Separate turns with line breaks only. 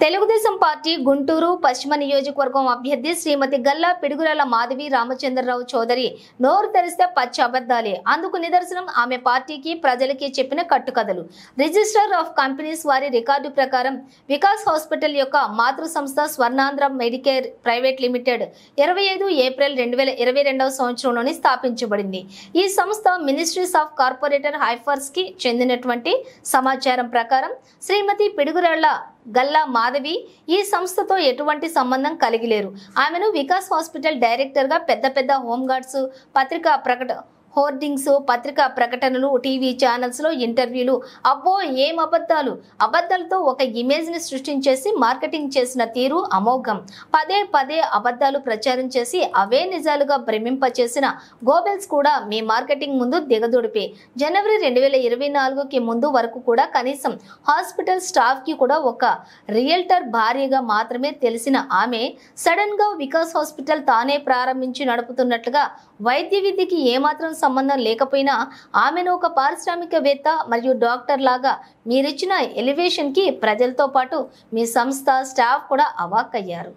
Telugu Desam party Guntur పశ్చిమ నియోజకవర్గం అభ్యర్థి శ్రీమతి గల్లా పిడుగురాల మాధవి రామచంద్రరావు చౌదరి నోరు తెరిస్తే పచ్చి అబద్ధాలే. అందుకు నిదర్శనం ఆమె పార్టీకి ప్రజలకి చెప్పిన కట్టుకథలు. రిజిస్టర్ ఆఫ్ కంపెనీస్ వారి రికార్డు ప్రకారం వికాస్ హాస్పిటల్ యొక్క మాతృ సంస్థ Swarnandhra Medicare private limited 25 April 2022వ సంవత్సరంలోని స్థాపించబడింది. ఈ సంస్థ మినిస్ట్రీస్ ఆఫ్ కార్పొరేటర్ హైఫర్స్ కి చెందినటువంటి సమాచారం ప్రకారం శ్రీమతి పిడుగురాళ్ల గల్లా మాధవి ఈ సంస్థతో ఎటువంటి సంబంధం కలిగి లేరు. ఆమెను వికాస్ హాస్పిటల్ డైరెక్టర్ గా పెద్ద హోంగార్డ్స్ పత్రికా హోర్డింగ్స్, పత్రికా ప్రకటనలు, టీవీ ఛానల్స్ లో ఇంటర్వ్యూలు, అబ్బో ఏం అబద్ధాలతో ఒక ఇమేజ్ ని సృష్టించేసి మార్కెటింగ్ చేసిన తీరు అమోఘం. పదే అబద్ధాలు ప్రచారం చేసి అవే నిజాలుగా భ్రమింపచేసిన గోబెల్స్ కూడా మీ మార్కెటింగ్ ముందు దిగదుడిపే. జనవరి 2024కి ముందు వరకు కూడా కనీసం హాస్పిటల్ స్టాఫ్ కి కూడా ఒక రియల్టర్ భార్యగా మాత్రమే తెలిసిన ఆమె సడన్ గా వికాస్ హాస్పిటల్ తానే ప్రారంభించి నడుపుతున్నట్లుగా వైద్య విద్యకి ఏమాత్రం సంబంధం లేకపోయినా ఆమెను ఒక పారిశ్రామికవేత్త మరియు డాక్టర్ లాగా మీరిచ్చిన ఎలివేషన్ కి ప్రజలతో పాటు మీ సంస్థ స్టాఫ్ కూడా అవాక్కయ్యారు.